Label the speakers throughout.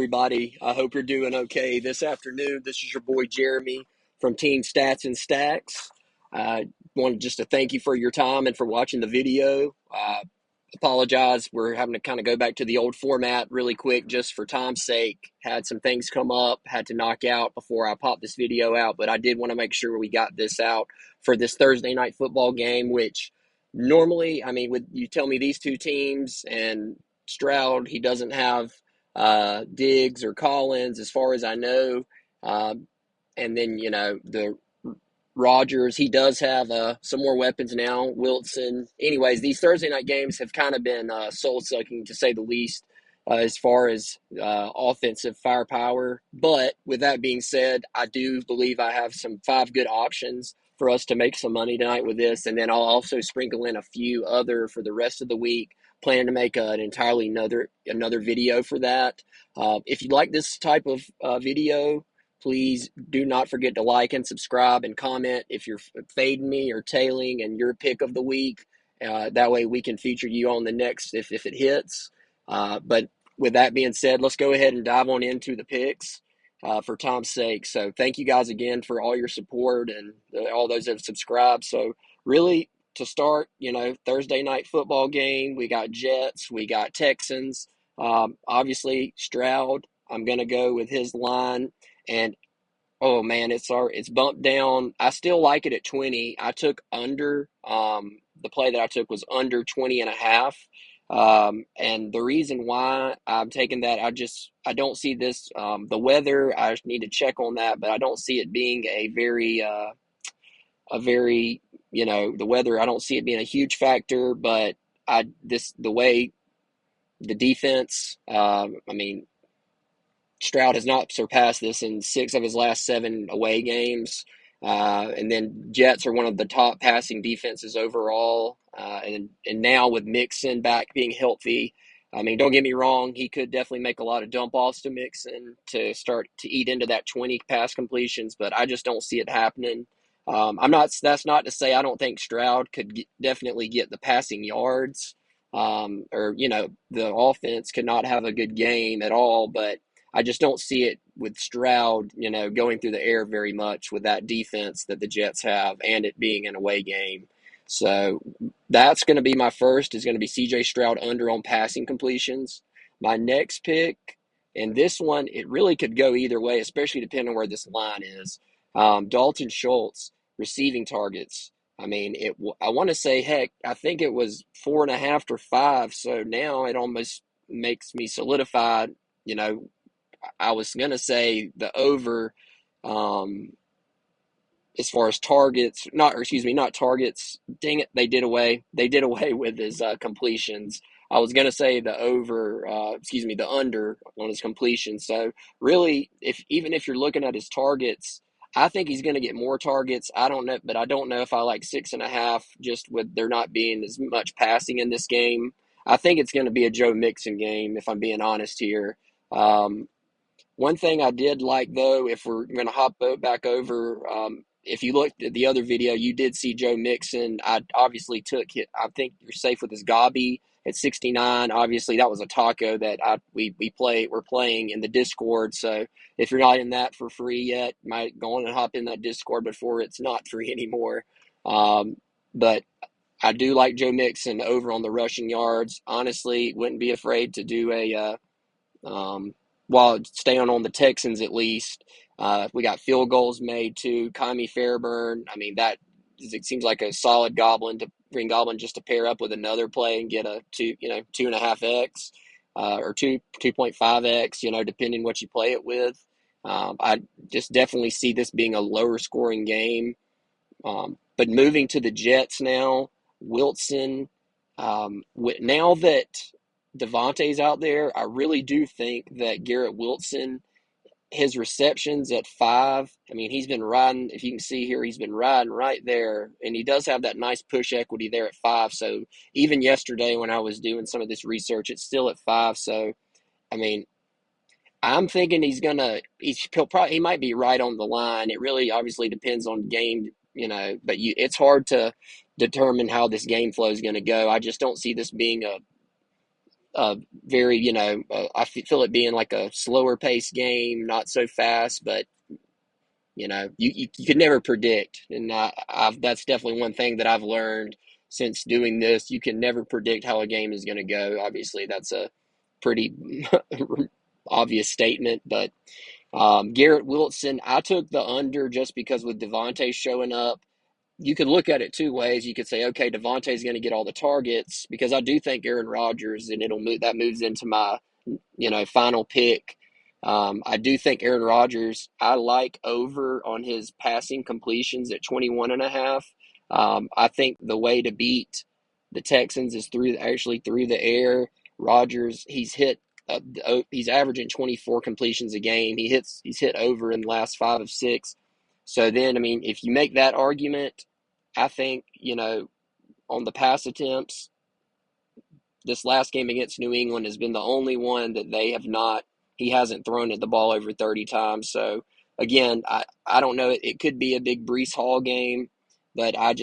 Speaker 1: everybody. I hope you're doing okay this afternoon. This is your boy Jeremy from Team Stats and Stacks. I wanted just to thank you for your time and for watching the video. Apologize. We're having to kind of go back to the old format really quick just for time's sake. Had some things come up, had to knock out before I popped this video out, but I did want to make sure we got this out for this Thursday night football game, which normally, with you tell me these two teams and Stroud, he doesn't have Diggs or Collins as far as I know. And then, the Rodgers, he does have some more weapons now. Wilson. Anyways, these Thursday night games have kind of been soul-sucking, to say the least, as far as offensive firepower. But with that being said, I do believe I have some 5 good options for us to make some money tonight with this. And then I'll also sprinkle in a few other for the rest of the week. Planning to make an entirely another video for that. If you like this type of video, please do not forget to like and subscribe and comment if you're fading me or tailing and your pick of the week. That way we can feature you on the next if it hits. But with that being said, let's go ahead and dive on into the picks for time's sake. So thank you guys again for all your support and all those that have subscribed. So really, to start, Thursday night football game, we got Jets, we got Texans. Obviously, Stroud, I'm going to go with his line. And, oh, man, it's bumped down. I still like it at 20. I took under. The play that I took was under 20.5. And the reason why I'm taking that, I don't see this. The weather, I need to check on that, but I don't see it being the weather, I don't see it being a huge factor, but the way the defense, Stroud has not surpassed this in 6 of his last 7 away games. And then Jets are one of the top passing defenses overall. And now with Mixon back being healthy, don't get me wrong, he could definitely make a lot of dump offs to Mixon to start to eat into that 20 pass completions, but I just don't see it happening. That's not to say I don't think Stroud could definitely get the passing yards, the offense could not have a good game at all, but I just don't see it with Stroud, going through the air very much with that defense that the Jets have and it being an away game. So that's going to be my first, is going to be CJ Stroud under on passing completions. My next pick, and this one, it really could go either way, especially depending on where this line is. Dalton Schultz, receiving targets. I want to say, heck, I think it was 4.5 or 5. So now it almost makes me solidify, I was going to say the over, as far as targets, not targets. Dang it. They did away with his completions. I was going to say the under on his completions. So really, even if you're looking at his targets, I think he's going to get more targets. I don't know, but I don't know if I like 6.5 just with there not being as much passing in this game. I think it's going to be a Joe Mixon game, if I'm being honest here. One thing I did like, though, if we're going to hop back over, if you looked at the other video, you did see Joe Mixon. I obviously took it. I think you're safe with his Gobby at 69. Obviously, that was a taco that we're playing in the Discord. So if you're not in that for free yet, might go on and hop in that Discord before it's not free anymore. But I do like Joe Mixon over on the rushing yards. Honestly, wouldn't be afraid to do while staying on the Texans at least. We got field goals made too. Kyrie Fairburn. It seems like a solid Green Goblin just to pair up with another play and get a 2.5x or 2.5x, depending what you play it with. I just definitely see this being a lower scoring game. But moving to the Jets now, Wilson, now that Devontae's out there, I really do think that Garrett Wilson, his receptions at 5, he's been riding, if you can see here, he's been riding right there, and he does have that nice push equity there at 5. So even yesterday when I was doing some of this research, it's still at 5. So, I'm thinking he might be right on the line. It really obviously depends on game, but it's hard to determine how this game flow is going to go. I just don't see this being very, I feel it being like a slower paced game, not so fast, but you could never predict. And that's definitely one thing that I've learned since doing this. You can never predict how a game is going to go. Obviously, that's a pretty obvious statement, but Garrett Wilson, I took the under just because with Devontae showing up. You could look at it two ways. You could say, okay, Devontae's going to get all the targets because I do think Aaron Rodgers, and that moves into my, final pick. I do think Aaron Rodgers, I like over on his passing completions at 21.5. I think the way to beat the Texans is through the air. Rodgers, he's averaging 24 completions a game. He's hit over in the last 5 of 6. So then, I mean, if you make that argument, I think, on the pass attempts, this last game against New England has been the only one that he hasn't thrown at the ball over 30 times. So again, I don't know. It could be a big Breece Hall game, but I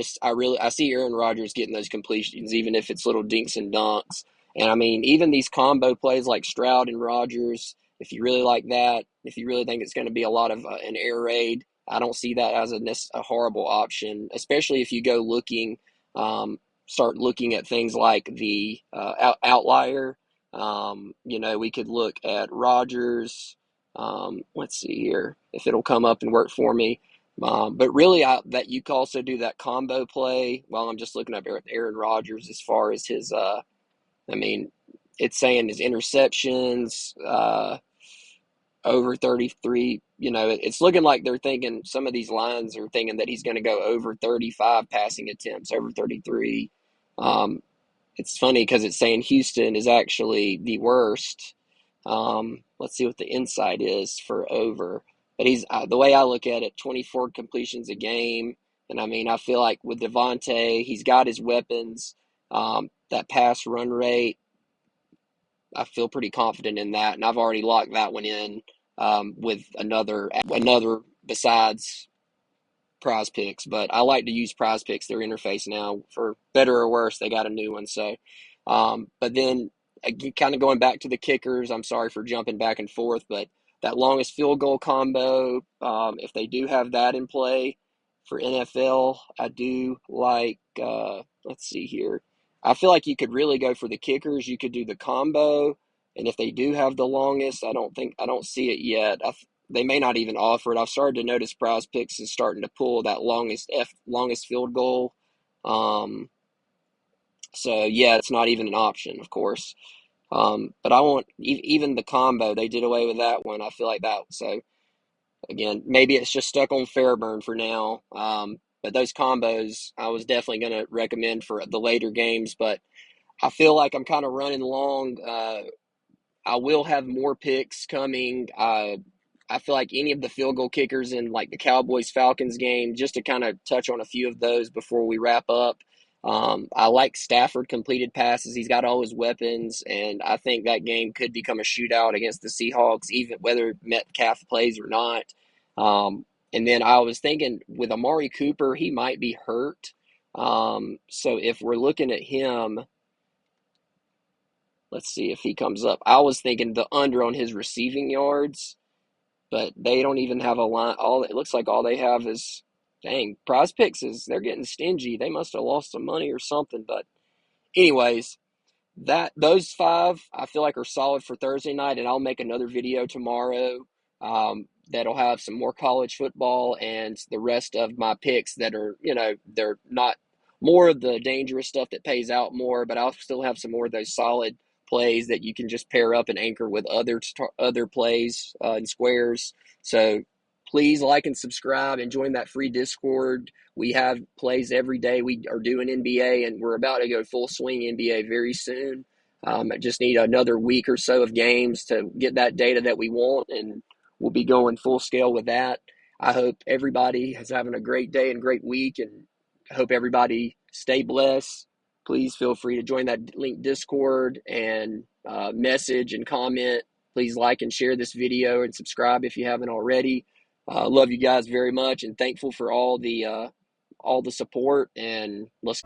Speaker 1: see Aaron Rodgers getting those completions, even if it's little dinks and dunks. And I mean, even these combo plays like Stroud and Rodgers, if you really like that, if you really think it's going to be a lot of an air raid, I don't see that as a horrible option, especially if you go start looking at things like the outlier. We could look at Rodgers. Let's see here if it'll come up and work for me. But really, that you can also do that combo play. While I'm just looking up Aaron Rodgers as far as his. It's saying his interceptions. Over 33, it's looking like they're thinking some of these lines are thinking that he's going to go over 35 passing attempts, over 33. It's funny because it's saying Houston is actually the worst. Let's see what the inside is for over. But he's the way I look at it, 24 completions a game. And I mean, I feel like with Devontae, he's got his weapons. That pass run rate, I feel pretty confident in that, and I've already locked that one in with another besides PrizePicks. But I like to use PrizePicks, their interface now, for better or worse. They got a new one, so. But then, kind of going back to the kickers, I'm sorry for jumping back and forth, but that longest field goal combo, if they do have that in play for NFL, I do like. Let's see here. I feel like you could really go for the kickers. You could do the combo, and if they do have the longest, I don't see it yet. They may not even offer it. I've started to notice PrizePicks is starting to pull that longest field goal. So yeah, it's not even an option, of course. But I want even the combo. They did away with that one. I feel like that. So again, maybe it's just stuck on Fairburn for now. But those combos, I was definitely going to recommend for the later games. But I feel like I'm kind of running long. I will have more picks coming. I feel like any of the field goal kickers in like the Cowboys-Falcons game, just to kind of touch on a few of those before we wrap up. I like Stafford completed passes. He's got all his weapons, and I think that game could become a shootout against the Seahawks, even whether Metcalf plays or not. And then I was thinking with Amari Cooper, he might be hurt. So if we're looking at him, let's see if he comes up. I was thinking the under on his receiving yards, but they don't even have a line. It looks like all they have is, dang, PrizePicks they're getting stingy. They must have lost some money or something. But anyways, those 5 I feel like are solid for Thursday night, and I'll make another video tomorrow that'll have some more college football and the rest of my picks that are, they're not more of the dangerous stuff that pays out more, but I'll still have some more of those solid plays that you can just pair up and anchor with other plays and squares. So please like and subscribe and join that free Discord. We have plays every day. We are doing NBA, and we're about to go full swing NBA very soon. I just need another week or so of games to get that data that we want, and we'll be going full scale with that. I hope everybody is having a great day and great week, and I hope everybody stay blessed. Please feel free to join that link Discord and message and comment. Please like and share this video and subscribe if you haven't already. Love you guys very much and thankful for all the support, and let's